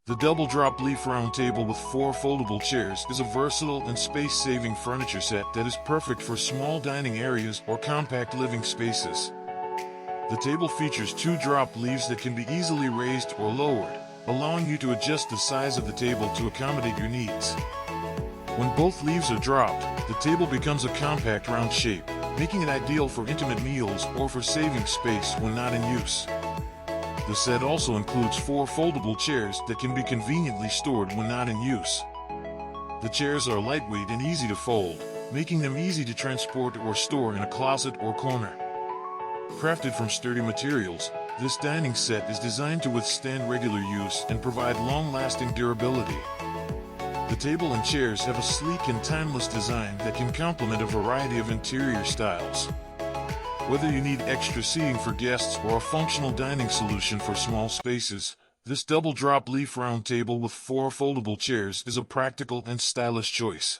The double drop leaf round table with 4 foldable chairs is a versatile and space-saving furniture set that is perfect for small dining areas or compact living spaces. The table features 2 drop leaves that can be easily raised or lowered, allowing you to adjust the size of the table to accommodate your needs. When both leaves are dropped, the table becomes a compact round shape, making it ideal for intimate meals or for saving space when not in use. The set also includes 4 foldable chairs that can be conveniently stored when not in use. The chairs are lightweight and easy to fold, making them easy to transport or store in a closet or corner. Crafted from sturdy materials, this dining set is designed to withstand regular use and provide long-lasting durability. The table and chairs have a sleek and timeless design that can complement a variety of interior styles. Whether you need extra seating for guests or a functional dining solution for small spaces, this double drop leaf round table with 4 foldable chairs is a practical and stylish choice.